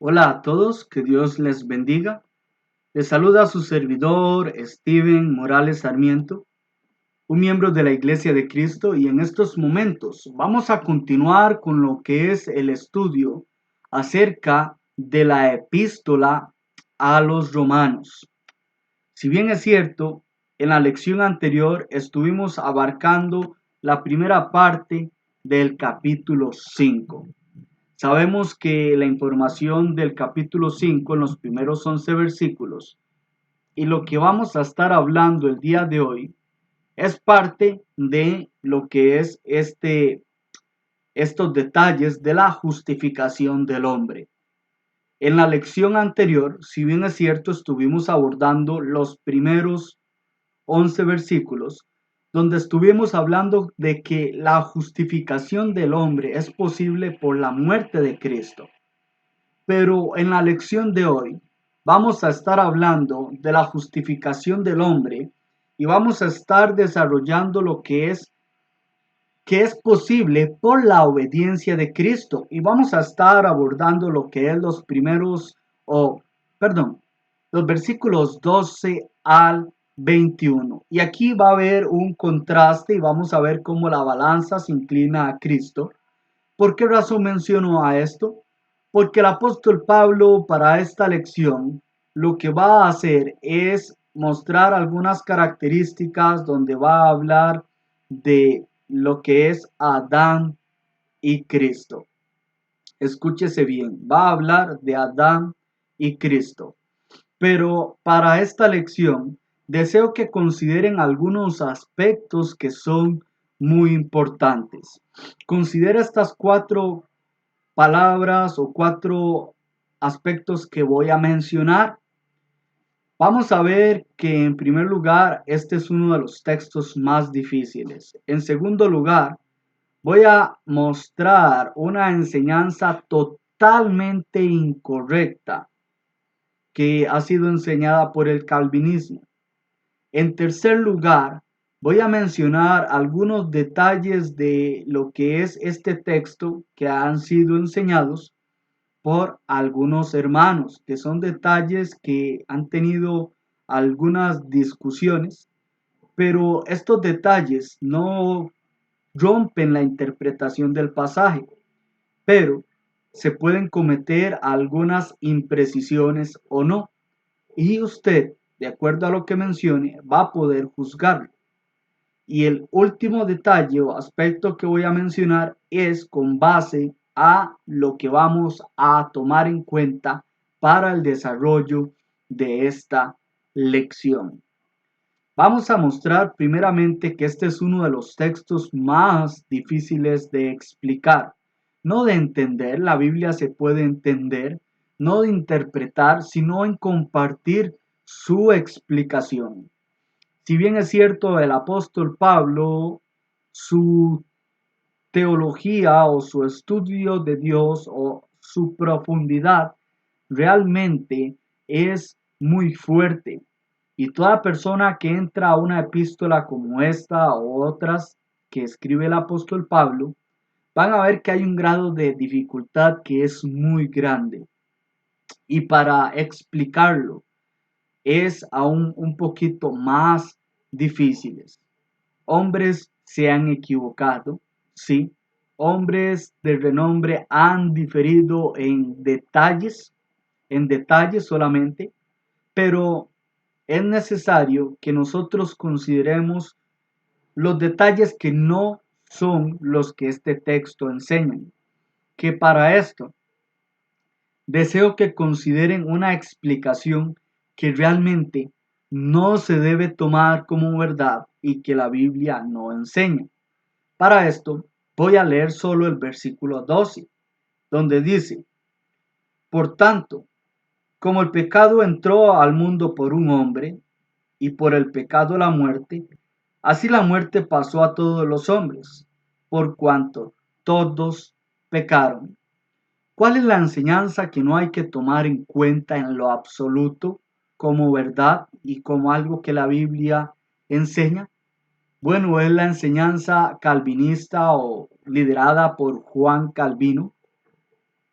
Hola a todos, que Dios les bendiga. Les saluda su servidor Steven Morales Sarmiento, un miembro de la Iglesia de Cristo, y en estos momentos vamos a continuar con lo que es el estudio acerca de la epístola a los romanos. Si bien es cierto, en la lección anterior estuvimos abarcando la primera parte del capítulo 5. Sabemos que la información del capítulo 5 en los primeros 11 versículos y lo que vamos a estar hablando el día de hoy es parte de lo que es estos detalles de la justificación del hombre. En la lección anterior, si bien es cierto, estuvimos abordando los primeros 11 versículos, donde estuvimos hablando de que la justificación del hombre es posible por la muerte de Cristo. Pero en la lección de hoy vamos a estar hablando de la justificación del hombre y vamos a estar desarrollando lo que es posible por la obediencia de Cristo, y vamos a estar abordando lo que es los versículos 12 al 21. Y aquí va a haber un contraste y vamos a ver cómo la balanza se inclina a Cristo. ¿Por qué razón menciono a esto? Porque el apóstol Pablo para esta lección lo que va a hacer es mostrar algunas características donde va a hablar de lo que es Adán y Cristo. Escúchese bien, va a hablar de Adán y Cristo. Pero para esta lección deseo que consideren algunos aspectos que son muy importantes. Considera estas cuatro palabras o cuatro aspectos que voy a mencionar. Vamos a ver que en primer lugar, este es uno de los textos más difíciles. En segundo lugar, voy a mostrar una enseñanza totalmente incorrecta que ha sido enseñada por el calvinismo. En tercer lugar, voy a mencionar algunos detalles de lo que es este texto que han sido enseñados por algunos hermanos, que son detalles que han tenido algunas discusiones, pero estos detalles no rompen la interpretación del pasaje, pero se pueden cometer algunas imprecisiones o no, y usted, de acuerdo a lo que mencione, va a poder juzgarlo. Y el último detalle o aspecto que voy a mencionar es con base a lo que vamos a tomar en cuenta para el desarrollo de esta lección. Vamos a mostrar primeramente que este es uno de los textos más difíciles de explicar, no de entender. La Biblia se puede entender, no de interpretar, sino en compartir su explicación. Si bien es cierto, el apóstol Pablo, su teología o su estudio de Dios o su profundidad realmente es muy fuerte. Y toda persona que entra a una epístola como esta o otras que escribe el apóstol Pablo, van a ver que hay un grado de dificultad que es muy grande. Y para explicarlo es aún un poquito más difíciles. Hombres se han equivocado, sí. Hombres de renombre han diferido en detalles solamente, pero es necesario que nosotros consideremos los detalles que no son los que este texto enseña. Que para esto deseo que consideren una explicación que realmente no se debe tomar como verdad y que la Biblia no enseña. Para esto voy a leer solo el versículo 12, donde dice: por tanto, como el pecado entró al mundo por un hombre, y por el pecado la muerte, así la muerte pasó a todos los hombres, por cuanto todos pecaron. ¿Cuál es la enseñanza que no hay que tomar en cuenta en lo absoluto como verdad y como algo que la Biblia enseña? Bueno, es la enseñanza calvinista o liderada por Juan Calvino,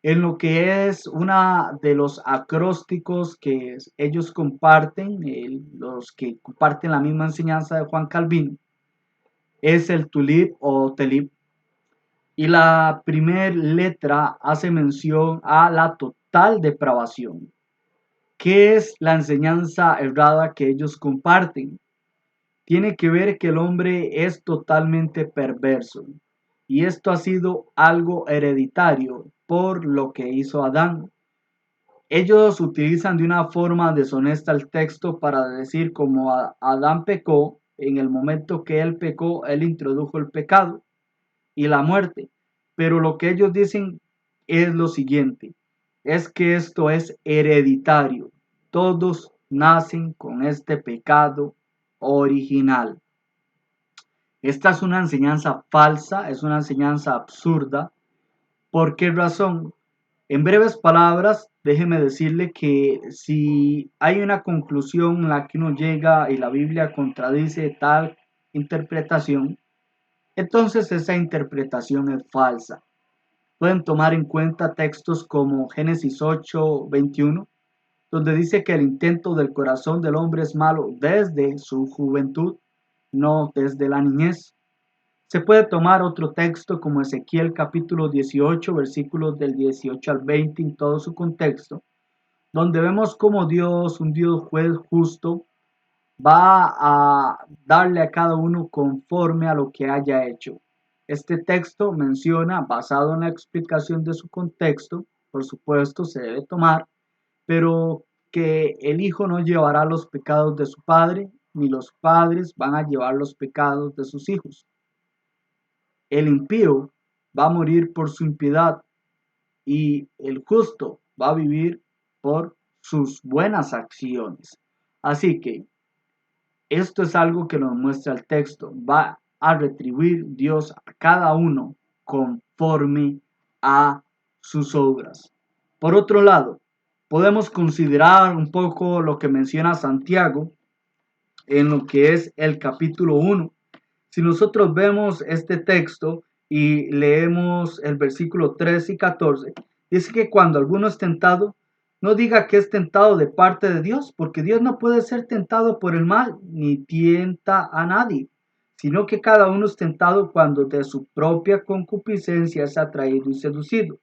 en lo que es una de los acrósticos que ellos comparten, los que comparten la misma enseñanza de Juan Calvino, es el tulip o telip. Y la primera letra hace mención a la total depravación. ¿Qué es la enseñanza errada que ellos comparten? Tiene que ver que el hombre es totalmente perverso. Y esto ha sido algo hereditario por lo que hizo Adán. Ellos utilizan de una forma deshonesta el texto para decir como Adán pecó, en el momento que él pecó, él introdujo el pecado y la muerte. Pero lo que ellos dicen es lo siguiente, es que esto es hereditario. Todos nacen con este pecado original. Esta es una enseñanza falsa, es una enseñanza absurda. ¿Por qué razón? En breves palabras, déjeme decirle que si hay una conclusión en la que uno llega y la Biblia contradice tal interpretación, entonces esa interpretación es falsa. Pueden tomar en cuenta textos como Génesis 8:21, donde dice que el intento del corazón del hombre es malo desde su juventud, no desde la niñez. Se puede tomar otro texto como Ezequiel capítulo 18, versículos del 18 al 20 en todo su contexto, donde vemos como Dios, un Dios juez justo, va a darle a cada uno conforme a lo que haya hecho. Este texto menciona, basado en la explicación de su contexto, por supuesto se debe tomar, pero que el hijo no llevará los pecados de su padre, ni los padres van a llevar los pecados de sus hijos. El impío va a morir por su impiedad y el justo va a vivir por sus buenas acciones. Así que esto es algo que nos muestra el texto. Va a retribuir Dios a cada uno conforme a sus obras. Por otro lado, podemos considerar un poco lo que menciona Santiago en lo que es el capítulo 1. Si nosotros vemos este texto y leemos el versículo 13 y 14, dice que cuando alguno es tentado, no diga que es tentado de parte de Dios, porque Dios no puede ser tentado por el mal, ni tienta a nadie, sino que cada uno es tentado cuando de su propia concupiscencia es atraído y seducido.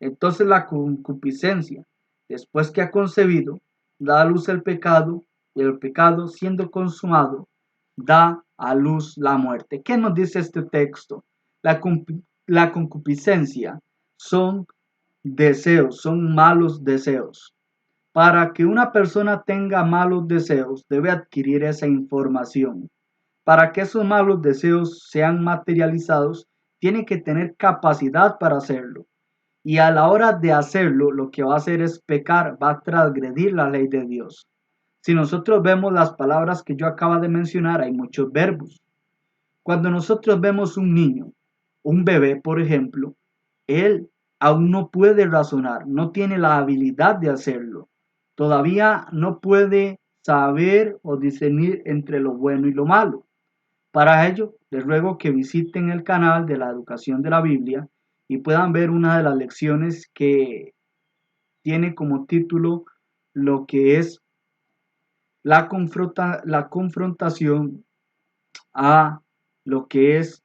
Entonces la concupiscencia, después que ha concebido, da a luz el pecado, y el pecado, siendo consumado, da a luz la muerte. ¿Qué nos dice este texto? La concupiscencia son deseos, son malos deseos. Para que una persona tenga malos deseos, debe adquirir esa información. Para que esos malos deseos sean materializados, tiene que tener capacidad para hacerlo. Y a la hora de hacerlo, lo que va a hacer es pecar, va a transgredir la ley de Dios. Si nosotros vemos las palabras que yo acabo de mencionar, hay muchos verbos. Cuando nosotros vemos un niño, un bebé, por ejemplo, él aún no puede razonar, no tiene la habilidad de hacerlo. Todavía no puede saber o discernir entre lo bueno y lo malo. Para ello, les ruego que visiten el canal de la educación de la Biblia y puedan ver una de las lecciones que tiene como título lo que es la confrontación a lo que es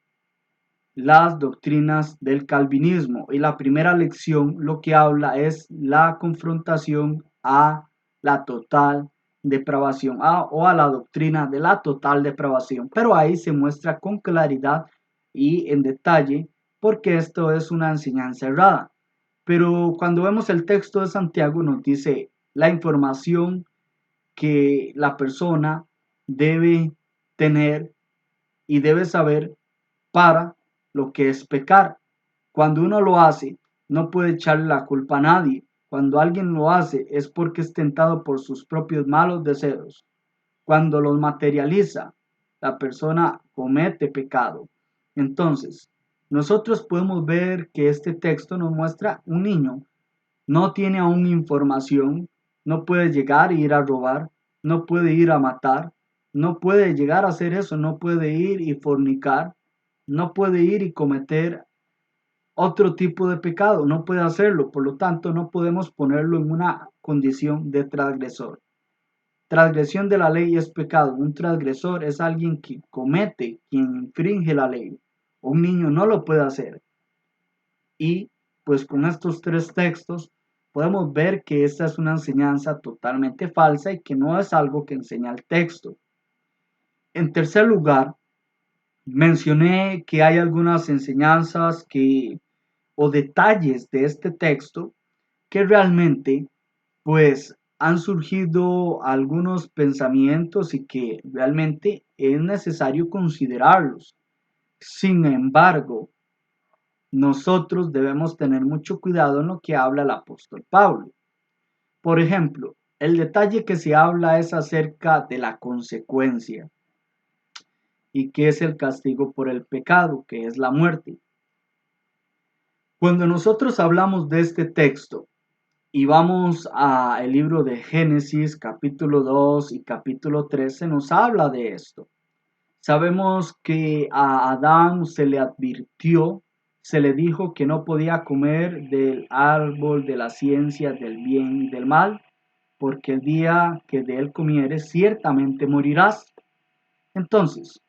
las doctrinas del calvinismo. Y la primera lección lo que habla es la confrontación a la total depravación o a la doctrina de la total depravación. Pero ahí se muestra con claridad y en detalle porque esto es una enseñanza errada. Pero cuando vemos el texto de Santiago nos dice la información que la persona debe tener y debe saber para lo que es pecar. Cuando uno lo hace, no puede echarle la culpa a nadie. Cuando alguien lo hace es porque es tentado por sus propios malos deseos. Cuando los materializa, la persona comete pecado. Entonces, nosotros podemos ver que este texto nos muestra un niño no tiene aún información, no puede llegar e ir a robar, no puede ir a matar, no puede llegar a hacer eso, no puede ir y fornicar, no puede ir y cometer otro tipo de pecado, no puede hacerlo, por lo tanto no podemos ponerlo en una condición de transgresor. Transgresión de la ley es pecado, un transgresor es alguien que comete, quien infringe la ley. Un niño no lo puede hacer. Y pues con estos tres textos podemos ver que esta es una enseñanza totalmente falsa y que no es algo que enseña el texto. En tercer lugar, mencioné que hay algunas enseñanzas o detalles de este texto que realmente pues han surgido algunos pensamientos y que realmente es necesario considerarlos. Sin embargo, nosotros debemos tener mucho cuidado en lo que habla el apóstol Pablo. Por ejemplo, el detalle que se habla es acerca de la consecuencia y que es el castigo por el pecado, que es la muerte. Cuando nosotros hablamos de este texto y vamos al libro de Génesis, capítulo 2 y capítulo 3, se nos habla de esto. Sabemos que a Adán se le advirtió, se le dijo que no podía comer del árbol de la ciencia del bien y del mal, porque el día que de él comieres ciertamente morirás. Entonces,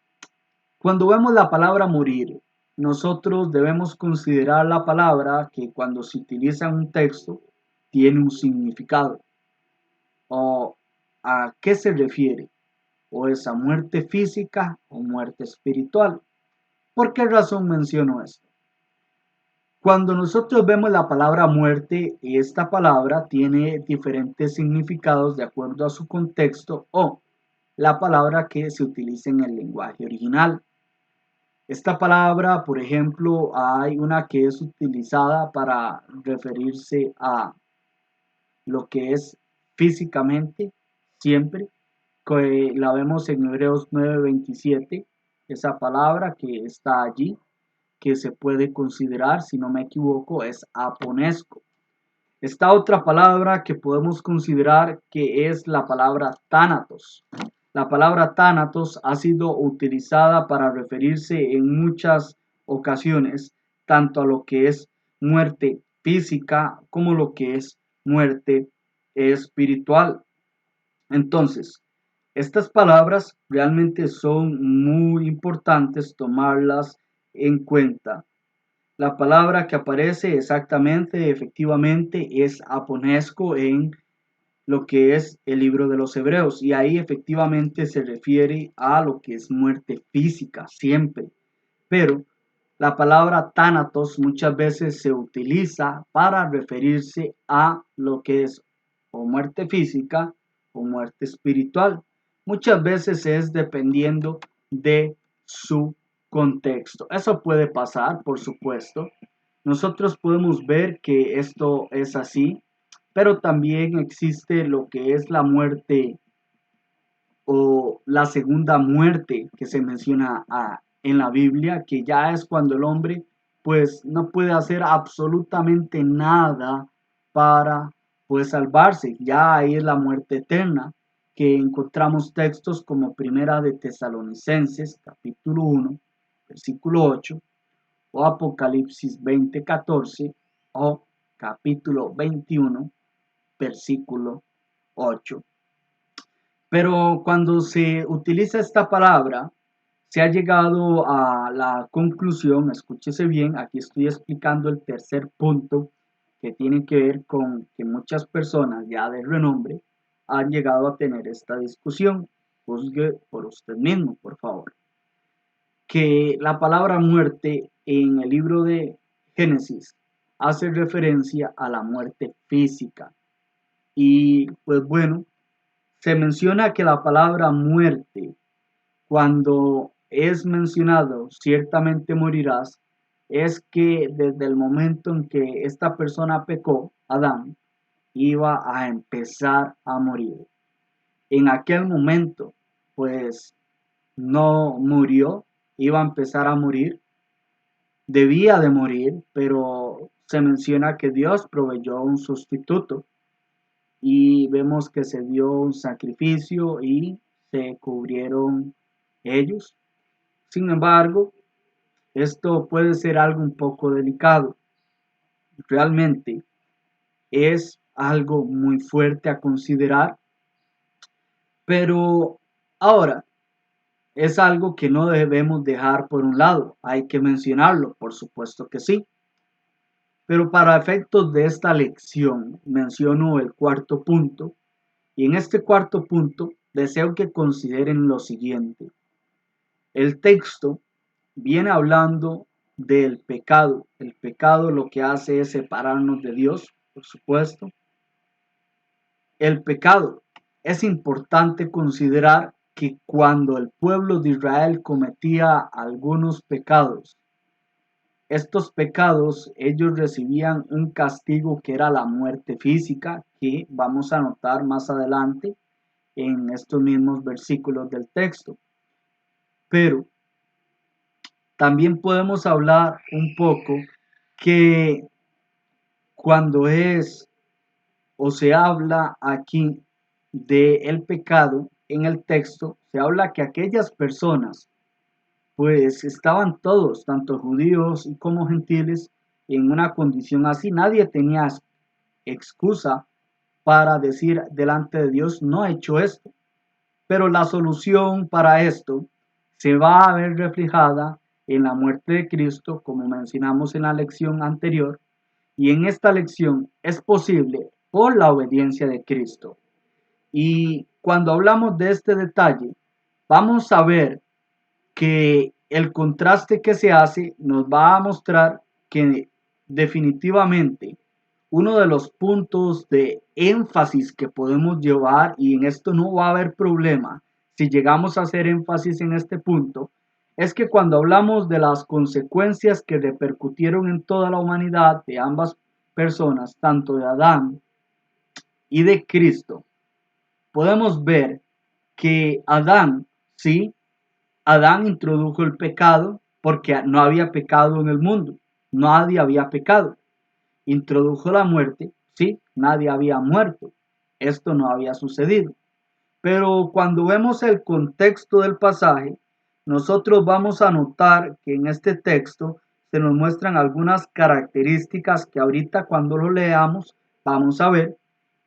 cuando vemos la palabra morir, nosotros debemos considerar la palabra que cuando se utiliza en un texto tiene un significado. ¿O a qué se refiere? ¿O es a muerte física o muerte espiritual? ¿Por qué razón menciono esto? Cuando nosotros vemos la palabra muerte, esta palabra tiene diferentes significados de acuerdo a su contexto o la palabra que se utiliza en el lenguaje original. Esta palabra, por ejemplo, hay una que es utilizada para referirse a lo que es físicamente, siempre, que la vemos en Hebreos 9:27, esa palabra que está allí, que se puede considerar, si no me equivoco, es aponesco. Esta otra palabra que podemos considerar que es la palabra tánatos. La palabra tánatos ha sido utilizada para referirse en muchas ocasiones tanto a lo que es muerte física como lo que es muerte espiritual. Entonces, estas palabras realmente son muy importantes tomarlas en cuenta. La palabra que aparece exactamente, efectivamente, es aponesco en lo que es el libro de los Hebreos y ahí efectivamente se refiere a lo que es muerte física, siempre. Pero la palabra tánatos muchas veces se utiliza para referirse a lo que es o muerte física o muerte espiritual. Muchas veces es dependiendo de su contexto. Eso puede pasar, por supuesto. Nosotros podemos ver que esto es así, pero también existe lo que es la muerte o la segunda muerte que se menciona en la Biblia, que ya es cuando el hombre pues no puede hacer absolutamente nada para pues salvarse. Ya ahí es la muerte eterna, que encontramos textos como Primera de Tesalonicenses, capítulo 1, versículo 8, o Apocalipsis 20:14, o capítulo 21, versículo 8. Pero cuando se utiliza esta palabra, se ha llegado a la conclusión, escúchese bien, aquí estoy explicando el tercer punto que tiene que ver con que muchas personas ya de renombre han llegado a tener esta discusión. Juzgue por usted mismo, por favor. Que la palabra muerte en el libro de Génesis hace referencia a la muerte física. Y pues bueno, se menciona que la palabra muerte, cuando es mencionado, ciertamente morirás, es que desde el momento en que esta persona pecó, Adán, iba a empezar a morir. En aquel momento, pues no murió, iba a empezar a morir, debía de morir, pero se menciona que Dios proveyó un sustituto y vemos que se dio un sacrificio y se cubrieron ellos. Sin embargo, Esto puede ser algo un poco delicado. Realmente es algo muy fuerte a considerar, pero ahora es algo que no debemos dejar por un lado. Hay que mencionarlo, por supuesto que sí. Pero para efectos de esta lección menciono el cuarto punto, y en este cuarto punto deseo que consideren lo siguiente. El texto viene hablando del pecado. El pecado lo que hace es separarnos de Dios, por supuesto. El pecado. Es importante considerar que cuando el pueblo de Israel cometía algunos pecados, estos pecados, ellos recibían un castigo que era la muerte física, que vamos a notar más adelante en estos mismos versículos del texto. Pero también podemos hablar un poco que cuando es o se habla aquí de el pecado en el texto, se habla que aquellas personas pues estaban todos, tanto judíos como gentiles, en una condición así. Nadie tenía excusa para decir delante de Dios, no he hecho esto. Pero la solución para esto se va a ver reflejada en la muerte de Cristo, como mencionamos en la lección anterior, y en esta lección es posible por la obediencia de Cristo. Y cuando hablamos de este detalle, vamos a ver que el contraste que se hace nos va a mostrar que definitivamente uno de los puntos de énfasis que podemos llevar, y en esto no va a haber problema si llegamos a hacer énfasis en este punto, es que cuando hablamos de las consecuencias que repercutieron en toda la humanidad de ambas personas, tanto de Adán y de Cristo, podemos ver que Adán, sí, Adán introdujo el pecado porque no había pecado en el mundo, nadie había pecado. Introdujo la muerte, sí, nadie había muerto, esto no había sucedido. Pero cuando vemos el contexto del pasaje, nosotros vamos a notar que en este texto se nos muestran algunas características que ahorita cuando lo leamos vamos a ver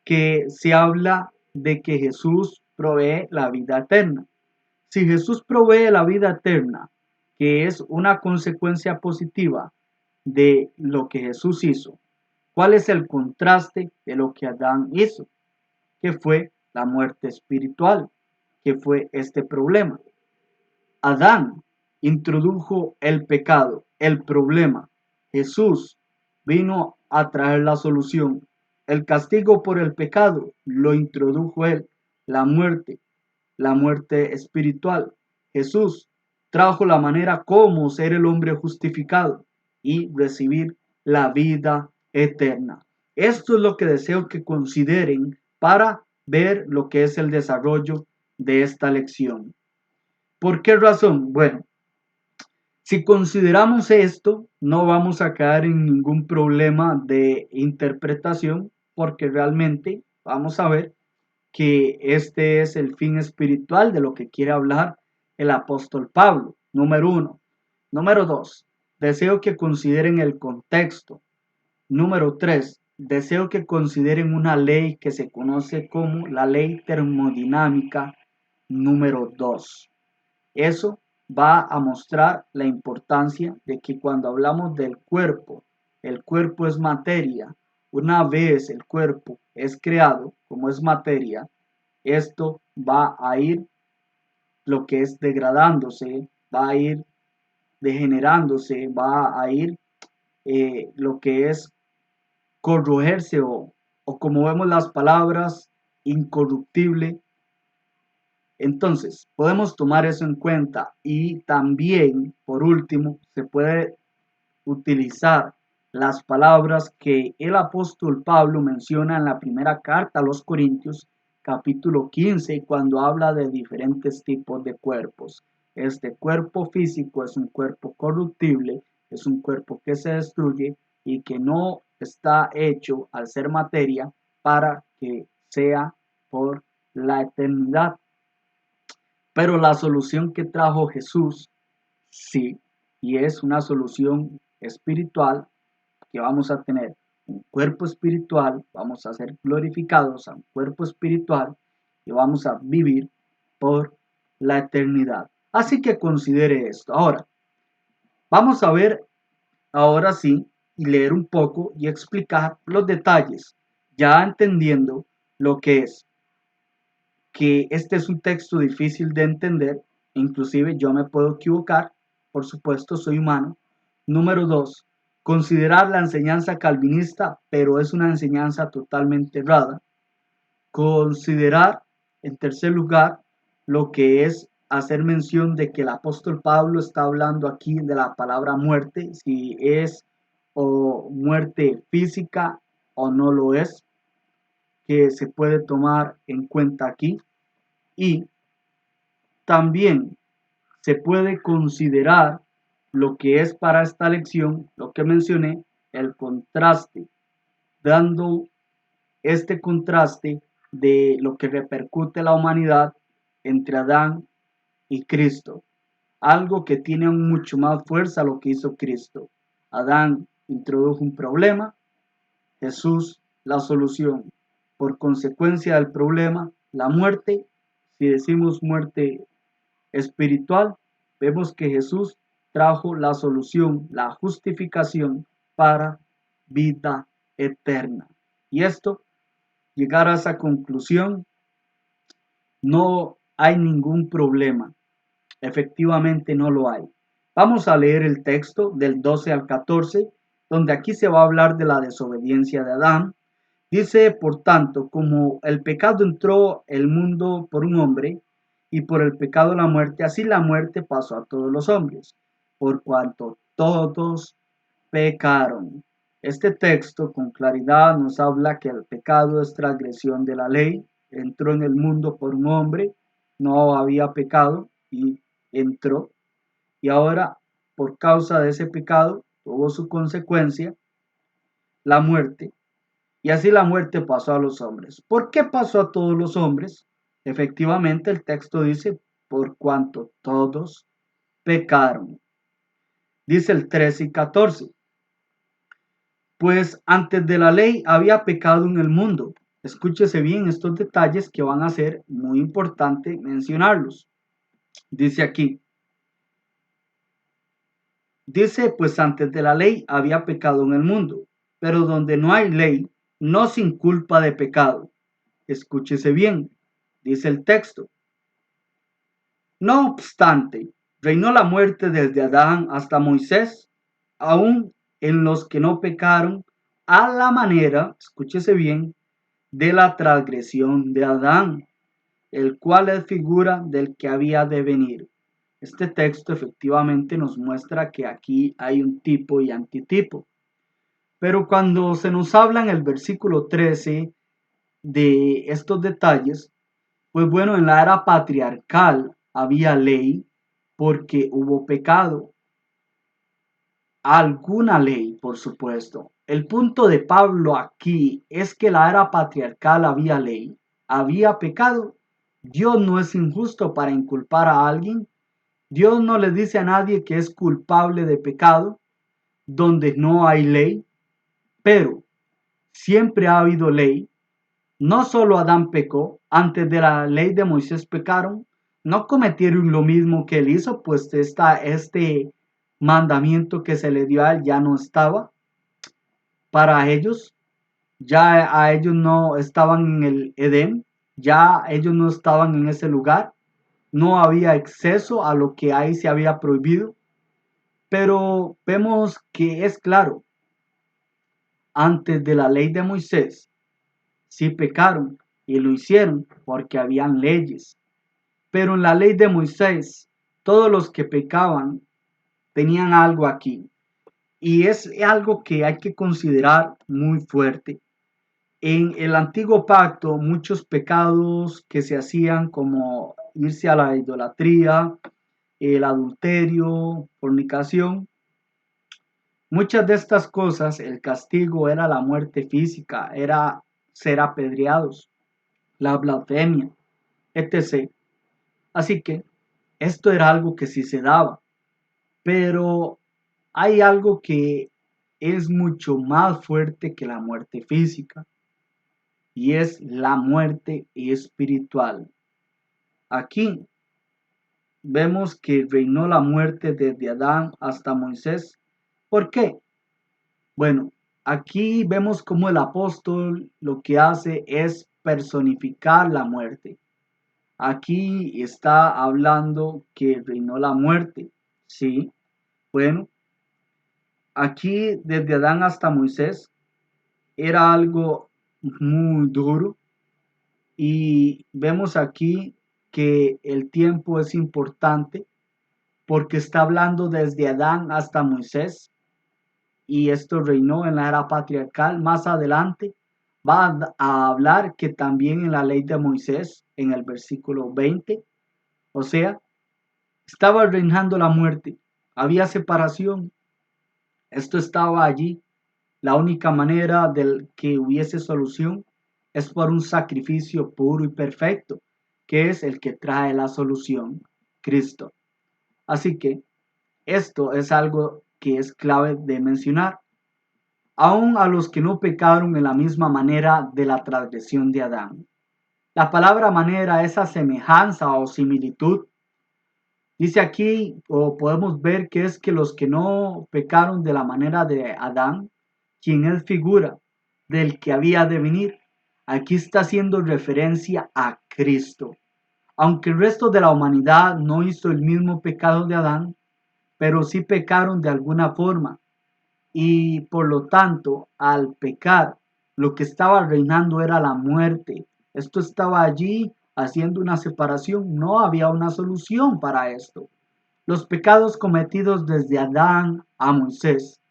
que se habla de que Jesús provee la vida eterna. Si Jesús provee la vida eterna, que es una consecuencia positiva de lo que Jesús hizo, ¿cuál es el contraste de lo que Adán hizo? Que fue la muerte espiritual, que fue este problema. Adán introdujo el pecado, el problema. Jesús vino a traer la solución. El castigo por el pecado lo introdujo él, la muerte espiritual. Jesús trajo la manera como ser el hombre justificado y recibir la vida eterna. Esto es lo que deseo que consideren para ver lo que es el desarrollo de esta lección. ¿Por qué razón? Bueno, si consideramos esto, no vamos a caer en ningún problema de interpretación, porque realmente vamos a ver que este es el fin espiritual de lo que quiere hablar el apóstol Pablo. Número uno. Número dos, deseo que consideren el contexto. Número tres, deseo que consideren una ley que se conoce como la ley termodinámica número 2. Eso va a mostrar la importancia de que cuando hablamos del cuerpo, el cuerpo es materia. Una vez el cuerpo es creado como es materia, esto va a ir lo que es degradándose, va a ir degenerándose, va a ir lo que es corroerse o como vemos las palabras incorruptible. Entonces, podemos tomar eso en cuenta y también, por último, se puede utilizar las palabras que el apóstol Pablo menciona en la primera carta a los Corintios, capítulo 15, cuando habla de diferentes tipos de cuerpos. Este cuerpo físico es un cuerpo corruptible, es un cuerpo que se destruye y que no está hecho al ser materia para que sea por la eternidad. Pero la solución que trajo Jesús, sí, y es una solución espiritual que vamos a tener un cuerpo espiritual, vamos a ser glorificados a un cuerpo espiritual y vamos a vivir por la eternidad. Así que considere esto. Ahora, vamos a ver ahora sí y leer un poco y explicar los detalles, ya entendiendo lo que es, que este es un texto difícil de entender, inclusive yo me puedo equivocar, por supuesto soy humano. Número dos, considerar la enseñanza calvinista, pero es una enseñanza totalmente errada. Considerar, en tercer lugar, lo que es hacer mención de que el apóstol Pablo está hablando aquí de la palabra muerte, si es o muerte física o no lo es, que se puede tomar en cuenta aquí. Y también se puede considerar lo que es para esta lección, lo que mencioné, el contraste, dando este contraste de lo que repercute la humanidad entre Adán y Cristo. Algo que tiene mucho más fuerza lo que hizo Cristo. Adán introdujo un problema, Jesús la solución. Por consecuencia del problema, la muerte, si decimos muerte espiritual, vemos que Jesús trajo la solución, la justificación para vida eterna. Y esto, llegar a esa conclusión, no hay ningún problema. Efectivamente no lo hay. Vamos a leer el texto del 12 al 14, donde aquí se va a hablar de la desobediencia de Adán. Dice, por tanto, como el pecado entró el mundo por un hombre, y por el pecado la muerte, así la muerte pasó a todos los hombres, por cuanto todos pecaron. Este texto con claridad nos habla que el pecado es transgresión de la ley, entró en el mundo por un hombre, no había pecado y entró, y ahora por causa de ese pecado tuvo su consecuencia, la muerte, y así la muerte pasó a los hombres. ¿Por qué pasó a todos los hombres? Efectivamente, el texto dice, por cuanto todos pecaron. Dice el 13 y 14. Pues antes de la ley había pecado en el mundo. Escúchese bien estos detalles que van a ser muy importante mencionarlos. Dice aquí, dice, pues antes de la ley había pecado en el mundo, pero donde no hay ley, no sin culpa de pecado. Escúchese bien, dice el texto. No obstante, reinó la muerte desde Adán hasta Moisés, aun en los que no pecaron, a la manera, escúchese bien, de la transgresión de Adán, el cual es figura del que había de venir. Este texto efectivamente nos muestra que aquí hay un tipo y antitipo. Pero cuando se nos habla en el versículo 13 de estos detalles, pues bueno, en la era patriarcal había ley porque hubo pecado. Alguna ley, por supuesto. El punto de Pablo aquí es que la era patriarcal había ley, había pecado. Dios no es injusto para inculpar a alguien. Dios no le dice a nadie que es culpable de pecado donde no hay ley, pero siempre ha habido ley. No solo Adán pecó, antes de la ley de Moisés pecaron, no cometieron lo mismo que él hizo, pues este mandamiento que se le dio a él ya no estaba para ellos, ya a ellos no estaban en el Edén, ya ellos no estaban en ese lugar, no había exceso a lo que ahí se había prohibido, pero vemos que es claro, antes de la ley de Moisés, sí pecaron y lo hicieron porque habían leyes. Pero en la ley de Moisés, todos los que pecaban tenían algo aquí. Y es algo que hay que considerar muy fuerte. En el antiguo pacto, muchos pecados que se hacían como irse a la idolatría, el adulterio, fornicación, muchas de estas cosas, el castigo era la muerte física, era ser apedreados, la blasfemia, etc. Así que esto era algo que sí se daba. Pero hay algo que es mucho más fuerte que la muerte física y es la muerte espiritual. Aquí vemos que reinó la muerte desde Adán hasta Moisés. ¿Por qué? Bueno, aquí vemos cómo el apóstol lo que hace es personificar la muerte. Aquí está hablando que reinó la muerte. Sí, bueno, aquí desde Adán hasta Moisés era algo muy duro y vemos aquí que el tiempo es importante porque está hablando desde Adán hasta Moisés y esto reinó en la era patriarcal. Más adelante va a hablar que también en la ley de Moisés, en el versículo 20, o sea, estaba reinando la muerte, había separación, esto estaba allí. La única manera de que hubiese solución es por un sacrificio puro y perfecto, que es el que trae la solución, Cristo. Así que esto es algo que es clave de mencionar. Aún a los que no pecaron en la misma manera de la transgresión de Adán. La palabra manera es semejanza o similitud. Dice aquí, o podemos ver que es que los que no pecaron de la manera de Adán, quien es figura del que había de venir, aquí está haciendo referencia a Cristo. Aunque el resto de la humanidad no hizo el mismo pecado de Adán, pero sí pecaron de alguna forma. Y por lo tanto, al pecar, lo que estaba reinando era la muerte. Esto estaba allí haciendo una separación. No había una solución para esto. Los pecados cometidos desde Adán a Moisés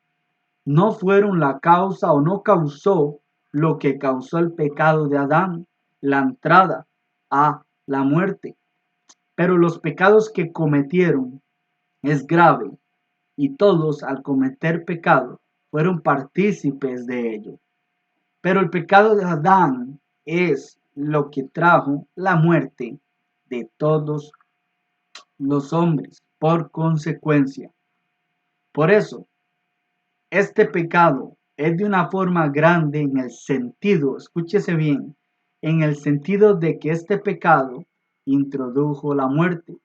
no fueron la causa o no causó lo que causó el pecado de Adán, la entrada a la muerte. Pero los pecados que cometieron es grave y todos al cometer pecado fueron partícipes de ello. Pero el pecado de Adán es lo que trajo la muerte de todos los hombres por consecuencia. Por eso, este pecado es de una forma grande en el sentido, escúchese bien, en el sentido de que este pecado introdujo la muerte,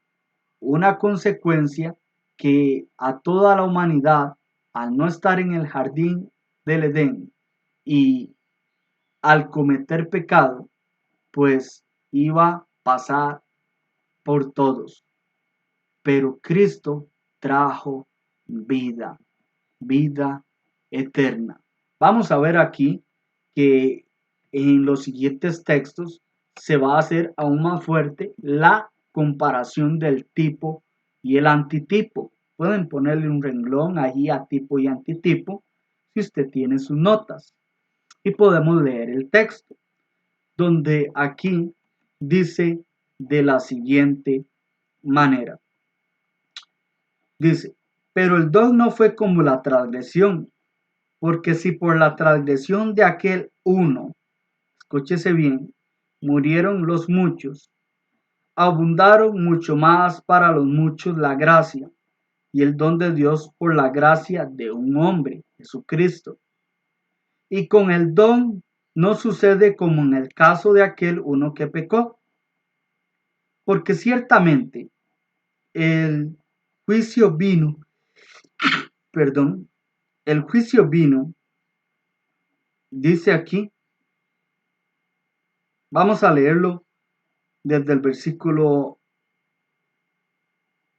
una consecuencia que a toda la humanidad, al no estar en el jardín del Edén y al cometer pecado, pues iba a pasar por todos. Pero Cristo trajo vida, vida eterna. Vamos a ver aquí que en los siguientes textos se va a hacer aún más fuerte la comparación del tipo y el antitipo. Pueden ponerle un renglón allí a tipo y antitipo si usted tiene sus notas. Y podemos leer el texto, donde aquí dice de la siguiente manera. Dice, pero el don no fue como la transgresión, porque si por la transgresión de aquel uno, escúchese bien, murieron los muchos, abundaron mucho más para los muchos la gracia y el don de Dios por la gracia de un hombre, Jesucristo. Y con el don no sucede como en el caso de aquel uno que pecó, porque ciertamente el juicio vino, perdón, el juicio vino, dice aquí, vamos a leerlo desde el versículo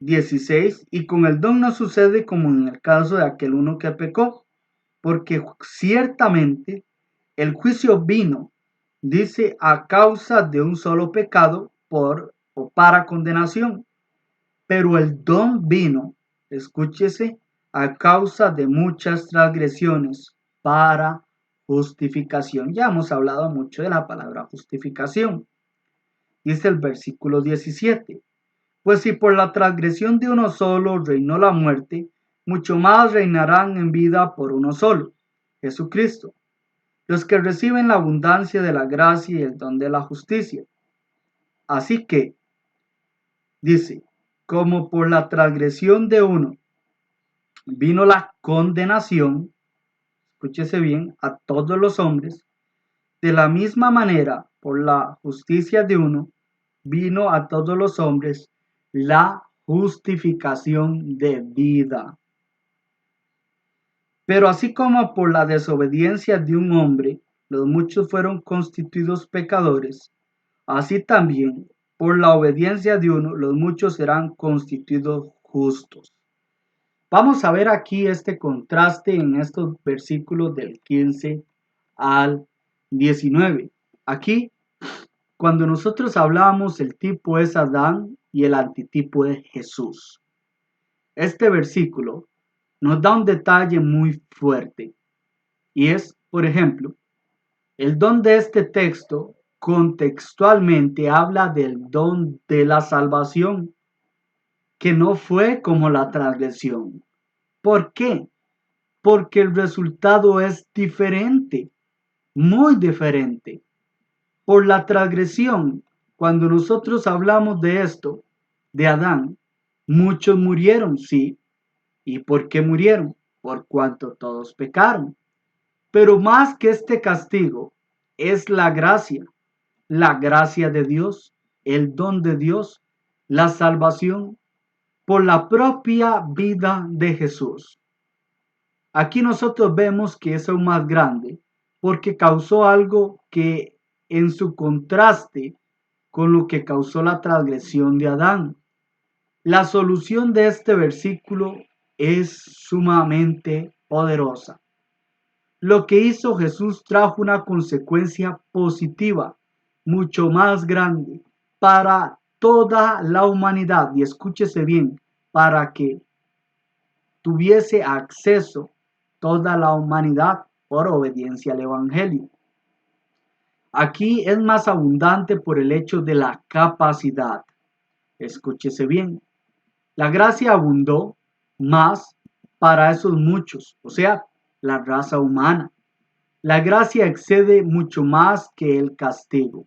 16, y con el don no sucede como en el caso de aquel uno que pecó, porque ciertamente el juicio vino, dice, a causa de un solo pecado por o para condenación, pero el don vino, escúchese, a causa de muchas transgresiones para justificación. Ya hemos hablado mucho de la palabra justificación. Dice el versículo 17. Pues si por la transgresión de uno solo reinó la muerte, mucho más reinarán en vida por uno solo, Jesucristo, los que reciben la abundancia de la gracia y el don de la justicia. Así que, dice, como por la transgresión de uno vino la condenación, escúchese bien, a todos los hombres. De la misma manera, por la justicia de uno, vino a todos los hombres la justificación de vida. Pero así como por la desobediencia de un hombre, los muchos fueron constituidos pecadores, así también por la obediencia de uno, los muchos serán constituidos justos. Vamos a ver aquí este contraste en estos versículos del 15 al 19. Aquí, cuando nosotros hablamos, el tipo es Adán y el antitipo es Jesús. Este versículo nos da un detalle muy fuerte y es, por ejemplo, el don de este texto contextualmente habla del don de la salvación, que no fue como la transgresión. ¿Por qué? Porque el resultado es diferente, muy diferente. Por la transgresión, cuando nosotros hablamos de esto, de Adán, muchos murieron, sí. ¿Y por qué murieron? Por cuanto todos pecaron. Pero más que este castigo, es la gracia de Dios, el don de Dios, la salvación por la propia vida de Jesús. Aquí nosotros vemos que es aún más grande porque causó algo que en su contraste con lo que causó la transgresión de Adán. La solución de este versículo es sumamente poderosa. Lo que hizo Jesús trajo una consecuencia positiva, mucho más grande, para toda la humanidad. Y escúchese bien, para que tuviese acceso toda la humanidad por obediencia al Evangelio. Aquí es más abundante por el hecho de la capacidad. Escúchese bien. La gracia abundó más para esos muchos, o sea, la raza humana. La gracia excede mucho más que el castigo.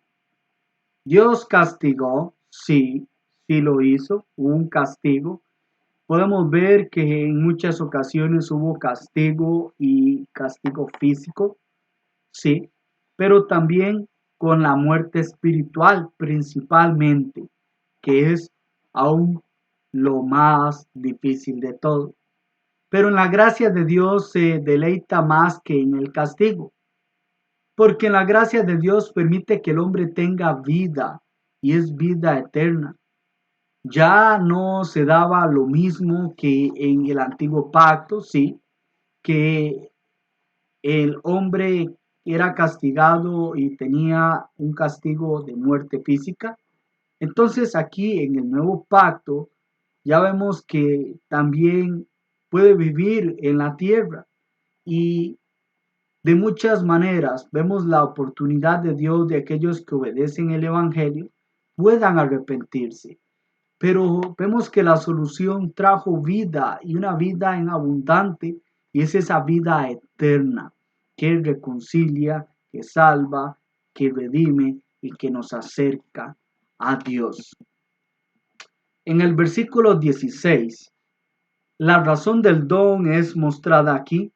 Dios castigó, sí, sí lo hizo, hubo un castigo. Podemos ver que en muchas ocasiones hubo castigo y castigo físico, sí, pero también con la muerte espiritual principalmente, que es aún lo más difícil de todo. Pero en la gracia de Dios se deleita más que en el castigo, porque en la gracia de Dios permite que el hombre tenga vida y es vida eterna. Ya no se daba lo mismo que en el antiguo pacto, sí, que el hombre era castigado y tenía un castigo de muerte física. Entonces aquí en el nuevo pacto ya vemos que también puede vivir en la tierra y de muchas maneras vemos la oportunidad de Dios de aquellos que obedecen el Evangelio puedan arrepentirse. Pero vemos que la solución trajo vida y una vida en abundante y es esa vida eterna que reconcilia, que salva, que redime y que nos acerca a Dios. En el versículo 16, la razón del don es mostrada aquí.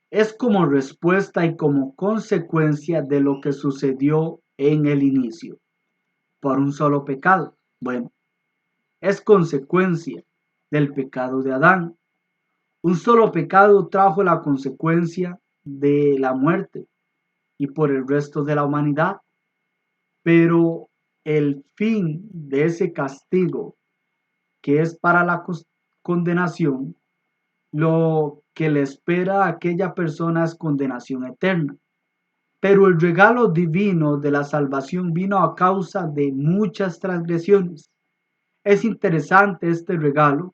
Es como respuesta y como consecuencia de lo que sucedió en el inicio, por un solo pecado. Bueno, es consecuencia del pecado de Adán. Un solo pecado trajo la consecuencia de la muerte y por el resto de la humanidad. Pero el fin de ese castigo, que es para la condenación, lo que le espera a aquella persona es condenación eterna. Pero el regalo divino de la salvación vino a causa de muchas transgresiones. Es interesante este regalo.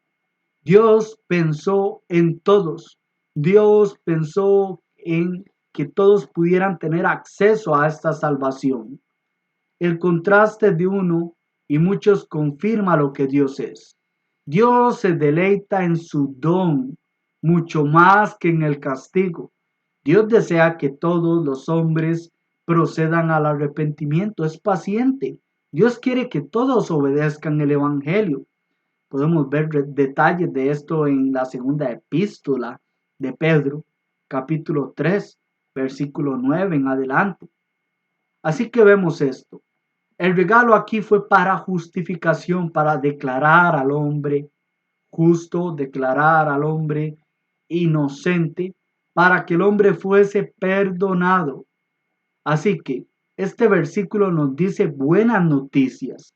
Dios pensó en todos. Dios pensó en que todos pudieran tener acceso a esta salvación. El contraste de uno y muchos confirma lo que Dios es. Dios se deleita en su don mucho más que en el castigo. Dios desea que todos los hombres procedan al arrepentimiento. Es paciente. Dios quiere que todos obedezcan el Evangelio. Podemos ver detalles de esto en la segunda epístola de Pedro, capítulo 3, versículo 9 en adelante. Así que vemos esto. El regalo aquí fue para justificación, para declarar al hombre justo, declarar al hombre inocente, para que el hombre fuese perdonado. Así que este versículo nos dice buenas noticias.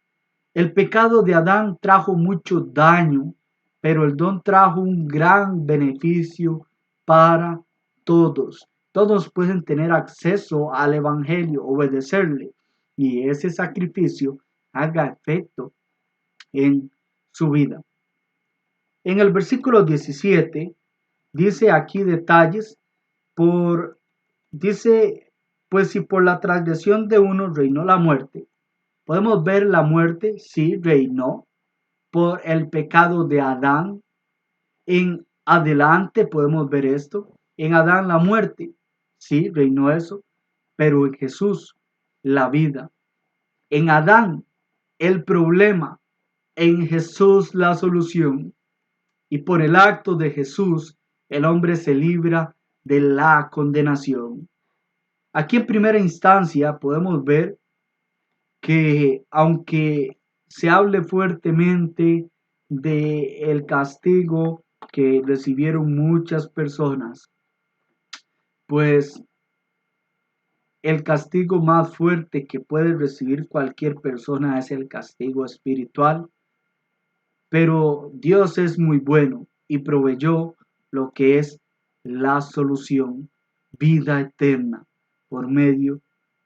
El pecado de Adán trajo mucho daño, pero el don trajo un gran beneficio para todos. Todos pueden tener acceso al Evangelio, obedecerle, y ese sacrificio haga efecto en su vida. En el versículo 17 dice aquí detalles dice, pues si por la transgresión de uno reinó la muerte, podemos ver la muerte, sí, reinó por el pecado de Adán. En adelante podemos ver esto. En Adán la muerte, sí, reinó eso, pero en Jesús la vida. En Adán el problema, en Jesús la solución. Y por el acto de Jesús el hombre se libra de la condenación. Aquí en primera instancia podemos ver que aunque se hable fuertemente del castigo que recibieron muchas personas, pues el castigo más fuerte que puede recibir cualquier persona es el castigo espiritual. Pero Dios es muy bueno y proveyó lo que es la solución, vida eterna, por medio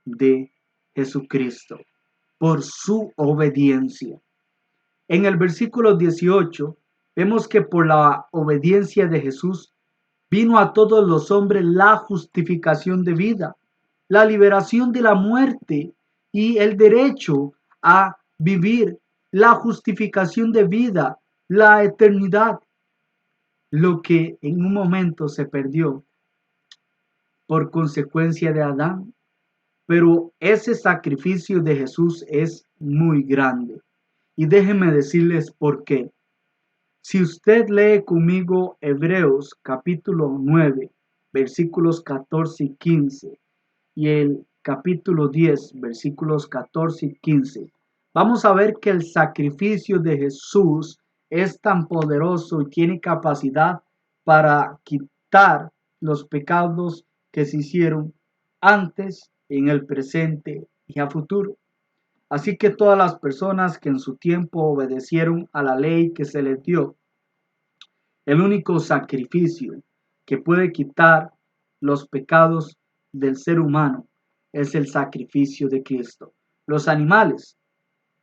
de Jesucristo, por su obediencia. En el versículo 18 vemos que por la obediencia de Jesús vino a todos los hombres la justificación de vida, la liberación de la muerte y el derecho a vivir, la justificación de vida, la eternidad, lo que en un momento se perdió por consecuencia de Adán. Pero ese sacrificio de Jesús es muy grande. Y déjenme decirles por qué. Si usted lee conmigo Hebreos capítulo 9, versículos 14 y 15, y el capítulo 10, versículos 14 y 15, vamos a ver que el sacrificio de Jesús es tan poderoso y tiene capacidad para quitar los pecados que se hicieron antes, en el presente y a futuro. Así que todas las personas que en su tiempo obedecieron a la ley que se les dio, el único sacrificio que puede quitar los pecados del ser humano es el sacrificio de Cristo. Los animales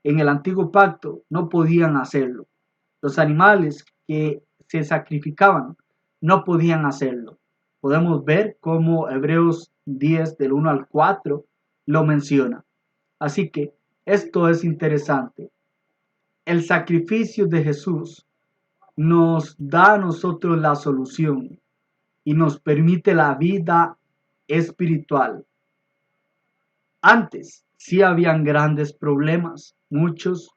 en el antiguo pacto no podían hacerlo. Los animales que se sacrificaban no podían hacerlo. Podemos ver cómo Hebreos 10 del 1 al 4 lo menciona. Así que esto es interesante. El sacrificio de Jesús nos da a nosotros la solución y nos permite la vida espiritual. Antes sí habían grandes problemas. Muchos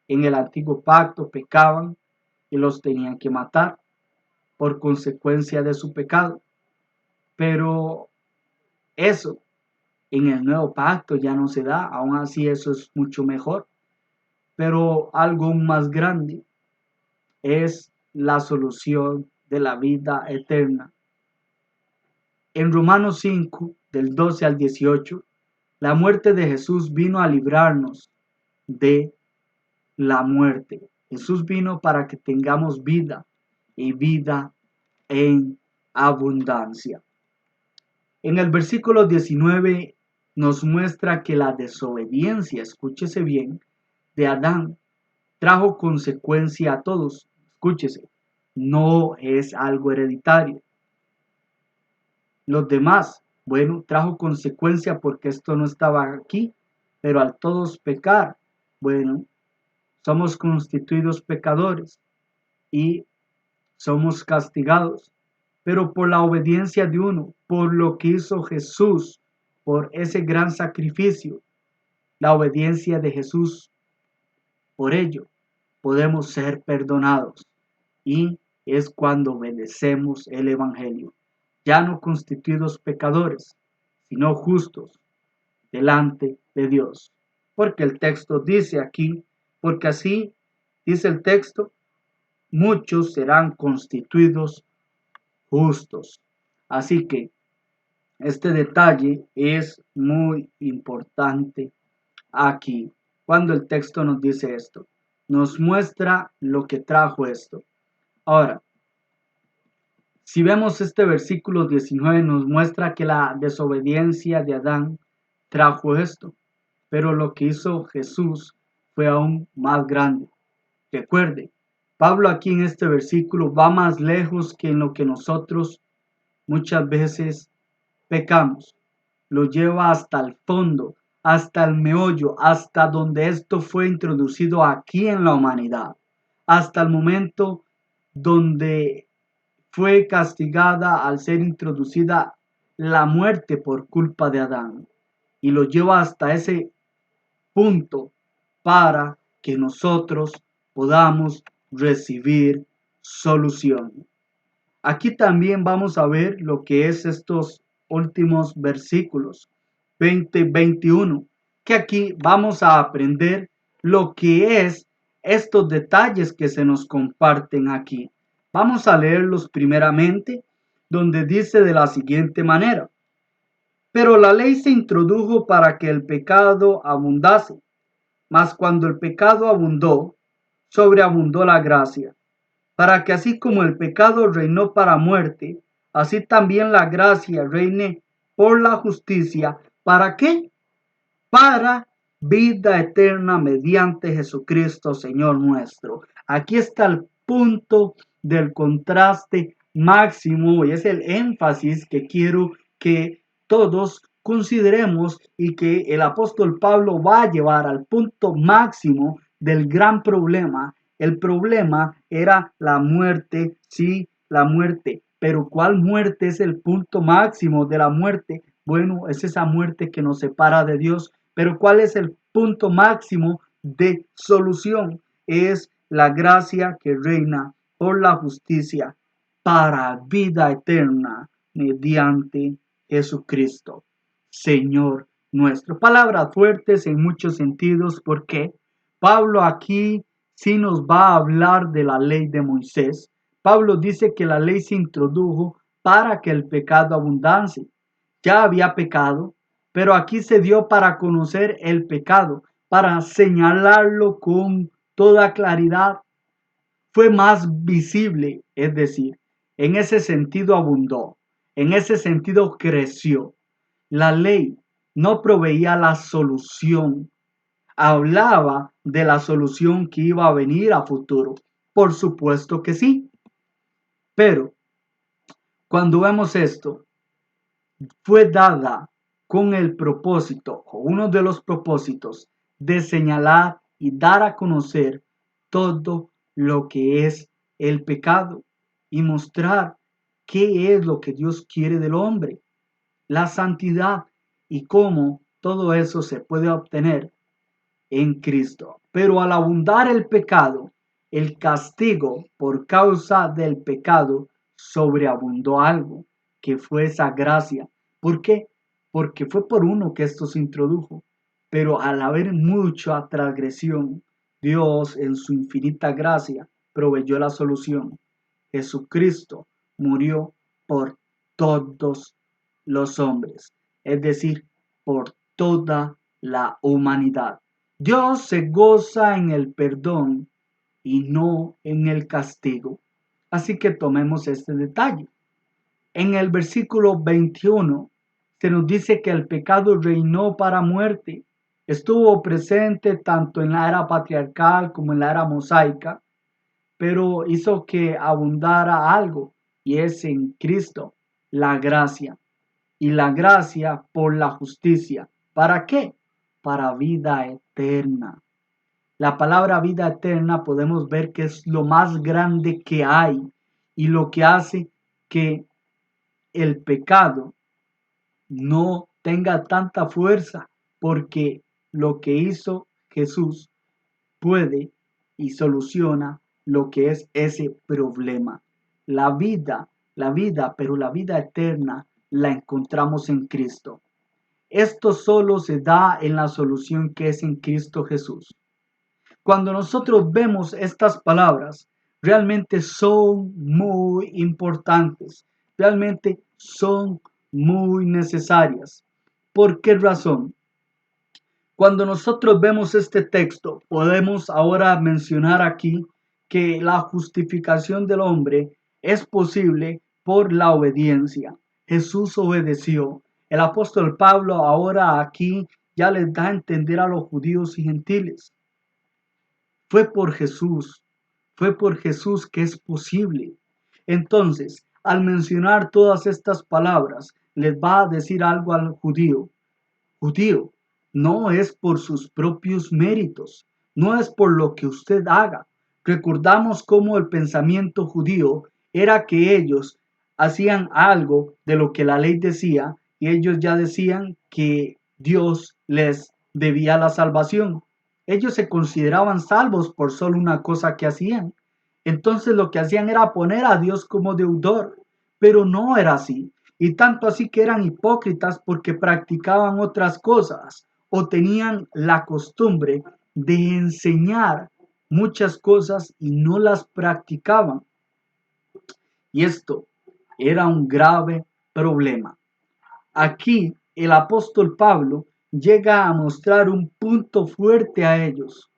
en el antiguo pacto pecaban y los tenían que matar por consecuencia de su pecado. Pero eso en el nuevo pacto ya no se da. Aún así eso es mucho mejor. Pero algo más grande es la solución de la vida eterna. En Romanos 5, del 12 al 18, la muerte de Jesús vino a librarnos de la muerte. Jesús vino para que tengamos vida y vida en abundancia. En el versículo 19 nos muestra que la desobediencia, escúchese bien, de Adán trajo consecuencia a todos. Escúchese, no es algo hereditario. Los demás, bueno, trajo consecuencia porque esto no estaba aquí, pero al todos pecar, bueno, somos constituidos pecadores y somos castigados, pero por la obediencia de uno, por lo que hizo Jesús, por ese gran sacrificio, la obediencia de Jesús, por ello, podemos ser perdonados. Y es cuando obedecemos el Evangelio, ya no constituidos pecadores, sino justos delante de Dios. Porque el texto dice aquí, porque así dice el texto, muchos serán constituidos justos. Así que este detalle es muy importante aquí. Cuando el texto nos dice esto, nos muestra lo que trajo esto. Ahora, si vemos este versículo 19, nos muestra que la desobediencia de Adán trajo esto, pero lo que hizo Jesús fue aún más grande. Recuerde, Pablo aquí en este versículo va más lejos que en lo que nosotros muchas veces pecamos. Lo lleva hasta el fondo, hasta el meollo, hasta donde esto fue introducido aquí en la humanidad, hasta el momento donde fue castigada al ser introducida la muerte por culpa de Adán. Y lo lleva hasta ese punto para que nosotros podamos recibir solución. Aquí también vamos a ver lo que es estos últimos versículos 20 21, que aquí vamos a aprender lo que es estos detalles que se nos comparten aquí. Vamos a leerlos primeramente, donde dice de la siguiente manera: pero la ley se introdujo para que el pecado abundase, mas cuando el pecado abundó, sobreabundó la gracia, para que así como el pecado reinó para muerte, así también la gracia reine por la justicia. ¿Para qué? Para vida eterna mediante Jesucristo, Señor nuestro. Aquí está el punto del contraste máximo y es el énfasis que quiero que todos consideremos y que el apóstol Pablo va a llevar al punto máximo del gran problema. El problema era la muerte, sí, la muerte. Pero ¿cuál muerte es el punto máximo de la muerte? Bueno, es esa muerte que nos separa de Dios. Pero ¿cuál es el punto máximo de solución? Es la gracia que reina por la justicia para vida eterna mediante Jesucristo, Señor nuestro. Palabras fuertes en muchos sentidos, porque Pablo aquí sí nos va a hablar de la ley de Moisés. Pablo dice que la ley se introdujo para que el pecado abundase. Ya había pecado, pero aquí se dio para conocer el pecado, para señalarlo con toda claridad. Fue más visible, es decir, en ese sentido abundó, en ese sentido creció. La ley no proveía la solución, hablaba de la solución que iba a venir a futuro. Por supuesto que sí, pero cuando vemos esto, fue dada con el propósito, o uno de los propósitos, de señalar y dar a conocer todo lo que es el pecado y mostrar qué es lo que Dios quiere del hombre, la santidad y cómo todo eso se puede obtener en Cristo. Pero al abundar el pecado, el castigo por causa del pecado sobreabundó algo, que fue esa gracia. ¿Por qué? Porque fue por uno que esto se introdujo. Pero al haber mucha transgresión, Dios en su infinita gracia proveyó la solución. Jesucristo murió por todos los hombres, es decir, por toda la humanidad. Dios se goza en el perdón y no en el castigo. Así que tomemos este detalle. En el versículo 21 se nos dice que el pecado reinó para muerte. Estuvo presente tanto en la era patriarcal como en la era mosaica, pero hizo que abundara algo, y es en Cristo, la gracia. Y la gracia por la justicia. ¿Para qué? Para vida eterna. La palabra vida eterna podemos ver que es lo más grande que hay y lo que hace que el pecado no tenga tanta fuerza, porque lo que hizo Jesús puede y soluciona lo que es ese problema. Pero la vida eterna la encontramos en Cristo. Esto solo se da en la solución que es en Cristo Jesús. Cuando nosotros vemos estas palabras, realmente son muy importantes, realmente son muy necesarias. ¿Por qué razón? Cuando nosotros vemos este texto, podemos ahora mencionar aquí que la justificación del hombre es posible por la obediencia. Jesús obedeció. El apóstol Pablo ahora aquí ya les da a entender a los judíos y gentiles. Fue por Jesús que es posible. Entonces, al mencionar todas estas palabras, les va a decir algo al judío. Judío, no es por sus propios méritos, no es por lo que usted haga. Recordamos cómo el pensamiento judío era que ellos hacían algo de lo que la ley decía y ellos ya decían que Dios les debía la salvación. Ellos se consideraban salvos por solo una cosa que hacían. Entonces lo que hacían era poner a Dios como deudor, pero no era así. Y tanto así que eran hipócritas porque practicaban otras cosas o tenían la costumbre de enseñar muchas cosas y no las practicaban. Y esto era un grave problema. Aquí el apóstol Pablo llega a mostrar un punto fuerte a ellos.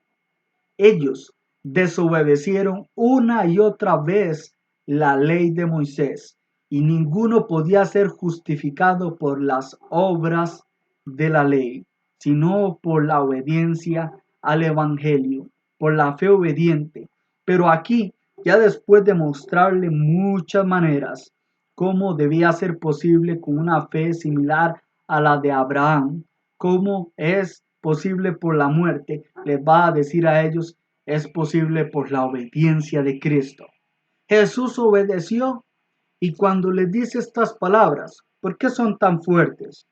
Ellos desobedecieron una y otra vez la ley de Moisés y ninguno podía ser justificado por las obras de la ley, sino por la obediencia al Evangelio, por la fe obediente. Pero aquí, ya después de mostrarle muchas maneras cómo debía ser posible con una fe similar a la de Abraham, cómo es posible por la muerte, les va a decir a ellos, es posible por la obediencia de Cristo. Jesús obedeció y cuando les dice estas palabras, ¿por qué son tan fuertes?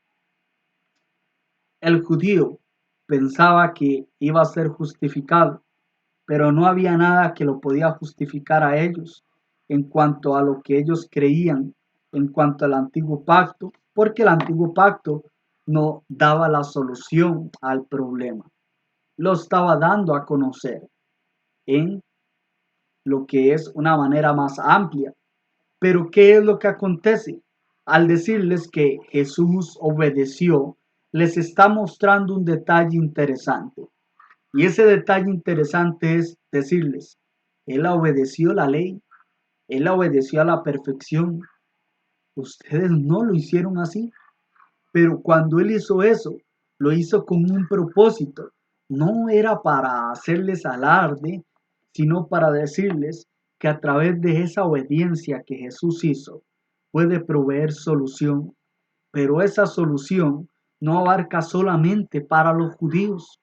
El judío pensaba que iba a ser justificado, pero no había nada que lo podía justificar a ellos en cuanto a lo que ellos creían, en cuanto al antiguo pacto, porque el antiguo pacto no daba la solución al problema, lo estaba dando a conocer en lo que es una manera más amplia. Pero ¿qué es lo que acontece? Al decirles que Jesús obedeció, les está mostrando un detalle interesante. Y ese detalle interesante es decirles, Él obedeció la ley, Él obedeció a la perfección. Ustedes no lo hicieron así. Pero cuando Él hizo eso, lo hizo con un propósito. No era para hacerles alarde, sino para decirles que a través de esa obediencia que Jesús hizo, puede proveer solución. Pero esa solución no abarca solamente para los judíos,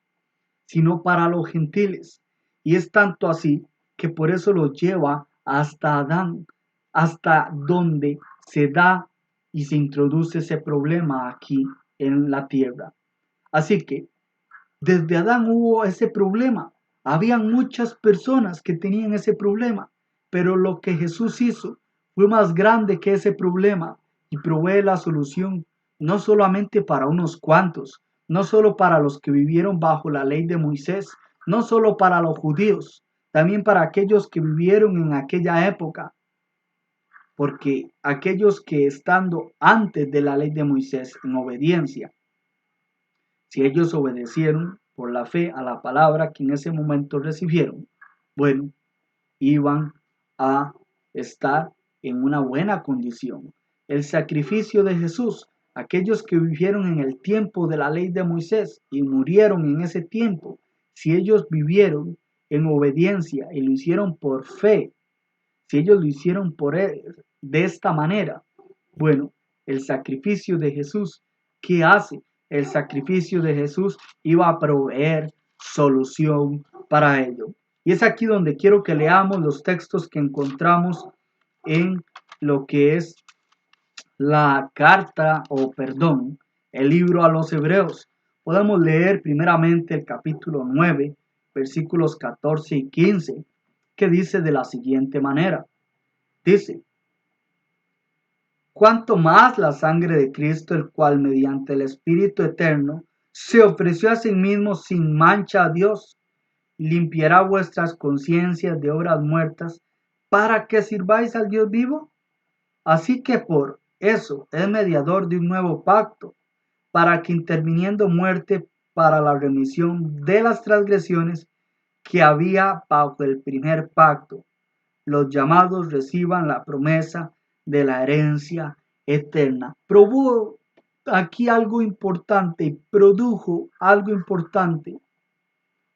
sino para los gentiles. Y es tanto así que por eso lo lleva hasta Adán, hasta donde se da y se introduce ese problema aquí en la tierra. Así que desde Adán hubo ese problema. Habían muchas personas que tenían ese problema, pero lo que Jesús hizo fue más grande que ese problema y provee la solución no solamente para unos cuantos, no solo para los que vivieron bajo la ley de Moisés, no solo para los judíos, también para aquellos que vivieron en aquella época, porque aquellos que estando antes de la ley de Moisés en obediencia, si ellos obedecieron por la fe a la palabra que en ese momento recibieron, bueno, iban a estar en una buena condición. El sacrificio de Jesús, aquellos que vivieron en el tiempo de la ley de Moisés y murieron en ese tiempo, si ellos vivieron en obediencia y lo hicieron por fe, si ellos lo hicieron de esta manera, bueno, el sacrificio de Jesús, ¿qué hace? El sacrificio de Jesús iba a proveer solución para ello. Y es aquí donde quiero que leamos los textos que encontramos en lo que es la carta, el libro a los Hebreos. Podemos leer primeramente el capítulo 9, versículos 14 y 15, que dice de la siguiente manera. Dice, cuanto más la sangre de Cristo, el cual mediante el Espíritu Eterno se ofreció a sí mismo sin mancha a Dios, limpiará vuestras conciencias de obras muertas para que sirváis al Dios vivo. Así que por eso es mediador de un nuevo pacto, para que interviniendo muerte para la remisión de las transgresiones que había bajo el primer pacto, los llamados reciban la promesa de la herencia eterna. Probó aquí algo importante, produjo algo importante.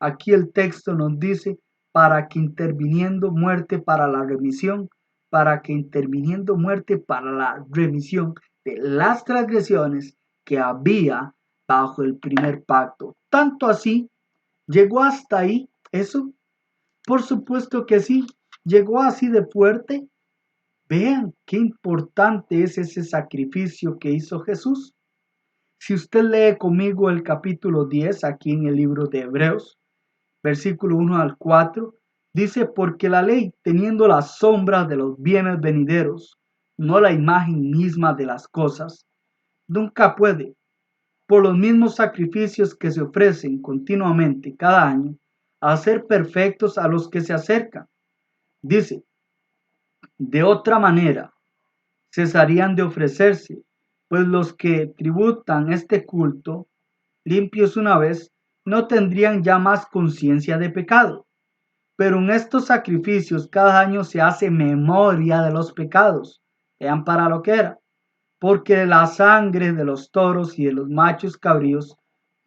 Aquí el texto nos dice, para que interviniendo muerte para la remisión, para que interviniendo muerte para la remisión de las transgresiones que había bajo el primer pacto. Tanto así, llegó hasta ahí eso. Por supuesto que sí, llegó así de fuerte. Vean qué importante es ese sacrificio que hizo Jesús. Si usted lee conmigo el capítulo 10 aquí en el libro de Hebreos, versículo 1 al 4, dice, porque la ley, teniendo la sombra de los bienes venideros, no la imagen misma de las cosas, nunca puede, por los mismos sacrificios que se ofrecen continuamente cada año, hacer perfectos a los que se acercan. Dice, de otra manera, cesarían de ofrecerse, pues los que tributan este culto, limpios una vez, no tendrían ya más conciencia de pecado. Pero en estos sacrificios cada año se hace memoria de los pecados. Vean para lo que era. Porque la sangre de los toros y de los machos cabríos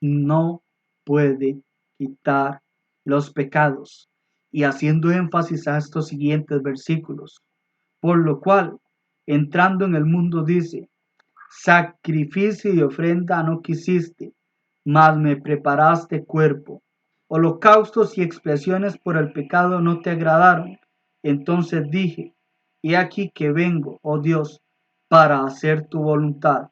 no puede quitar los pecados. Y haciendo énfasis a estos siguientes versículos. Por lo cual, entrando en el mundo dice, sacrificio y ofrenda no quisiste, mas me preparaste cuerpo. Holocaustos y expiaciones por el pecado no te agradaron. Entonces dije, he aquí que vengo, oh Dios, para hacer tu voluntad,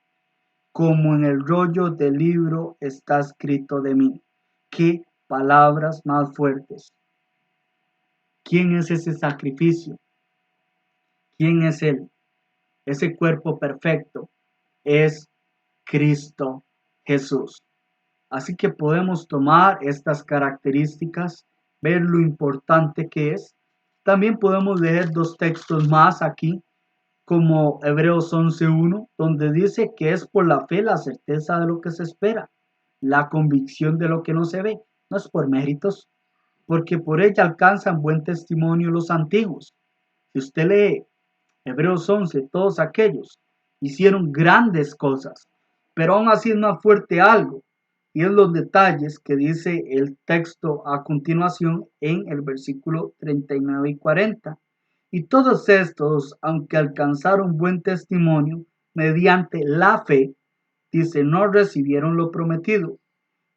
como en el rollo del libro está escrito de mí. Qué palabras más fuertes. ¿Quién es ese sacrificio? ¿Quién es Él? Ese cuerpo perfecto es Cristo Jesús. Así que podemos tomar estas características, ver lo importante que es. También podemos leer dos textos más aquí, como Hebreos 11:1, donde dice que es por la fe la certeza de lo que se espera, la convicción de lo que no se ve. No es por méritos, porque por ella alcanzan buen testimonio los antiguos. Si usted lee Hebreos 11, todos aquellos hicieron grandes cosas, pero aún así es más fuerte algo, y es los detalles que dice el texto a continuación en el versículo 39 y 40. Y todos estos, aunque alcanzaron buen testimonio mediante la fe, dice, no recibieron lo prometido,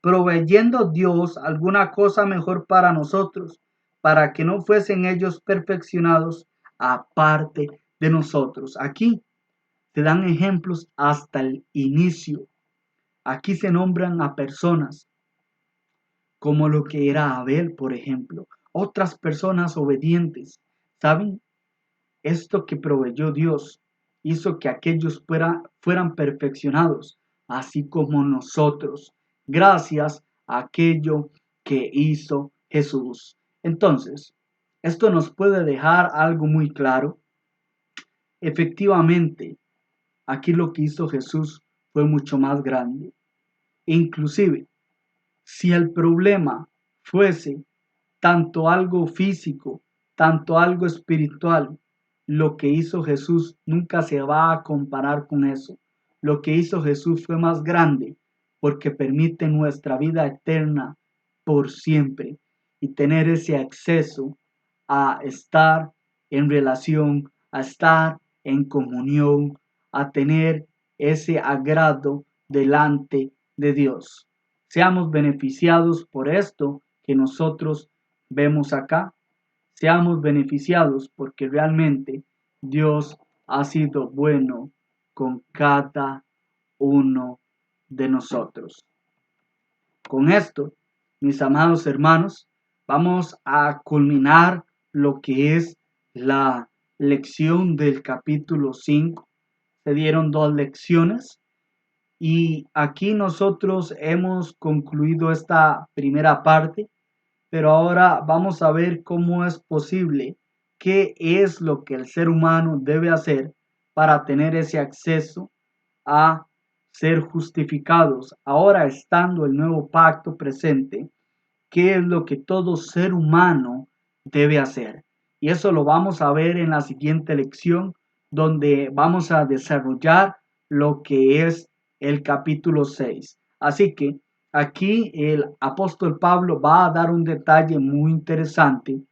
proveyendo Dios alguna cosa mejor para nosotros, para que no fuesen ellos perfeccionados aparte de nosotros. Aquí se dan ejemplos hasta el inicio. Aquí se nombran a personas como lo que era Abel, por ejemplo. Otras personas obedientes. ¿Saben? Esto que proveyó Dios hizo que aquellos fueran perfeccionados, así como nosotros, gracias a aquello que hizo Jesús. Entonces, esto nos puede dejar algo muy claro. Efectivamente, aquí lo que hizo Jesús fue mucho más grande. Inclusive, si el problema fuese tanto algo físico, tanto algo espiritual, lo que hizo Jesús nunca se va a comparar con eso. Lo que hizo Jesús fue más grande porque permite nuestra vida eterna por siempre y tener ese acceso a estar en relación, a estar en comunión, a tener ese agrado delante de Dios. Seamos beneficiados por esto que nosotros vemos acá. Seamos beneficiados porque realmente Dios ha sido bueno con cada uno de nosotros. Con esto, mis amados hermanos, vamos a culminar lo que es la lección del capítulo 5. Se dieron 2 lecciones y aquí nosotros hemos concluido esta primera parte, pero ahora vamos a ver cómo es posible, qué es lo que el ser humano debe hacer para tener ese acceso a ser justificados. Ahora estando el nuevo pacto presente, qué es lo que todo ser humano debe hacer. Y eso lo vamos a ver en la siguiente lección, donde vamos a desarrollar lo que es el capítulo 6. Así que aquí el apóstol Pablo va a dar un detalle muy interesante,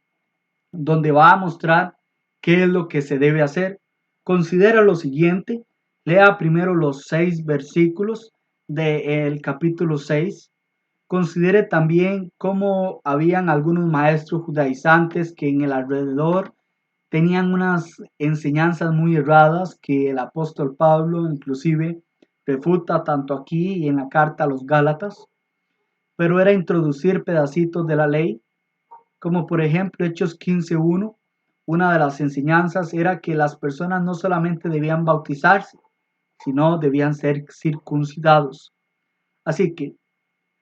donde va a mostrar qué es lo que se debe hacer. Considera lo siguiente, lea primero los 6 versículos del capítulo 6. Considere también cómo habían algunos maestros judaizantes que en el alrededor tenían unas enseñanzas muy erradas que el apóstol Pablo inclusive refuta tanto aquí y en la carta a los Gálatas, pero era introducir pedacitos de la ley, como por ejemplo Hechos 15:1. Una de las enseñanzas era que las personas no solamente debían bautizarse, sino debían ser circuncidados. Así que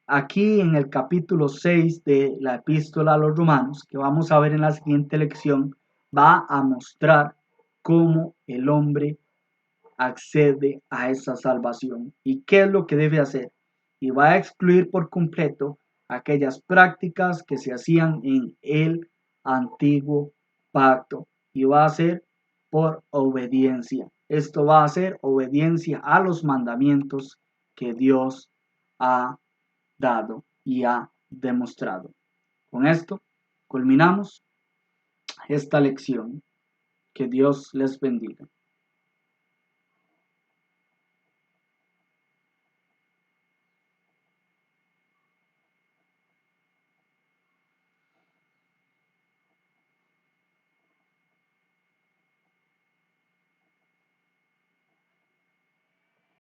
aquí en el capítulo 6 de la epístola a los romanos, que vamos a ver en la siguiente lección, va a mostrar cómo el hombre accede a esa salvación y qué es lo que debe hacer. Y va a excluir por completo aquellas prácticas que se hacían en el antiguo pacto y va a ser por obediencia. Esto va a ser obediencia a los mandamientos que Dios ha dado y ha demostrado. Con esto culminamos esta lección. Que Dios les bendiga.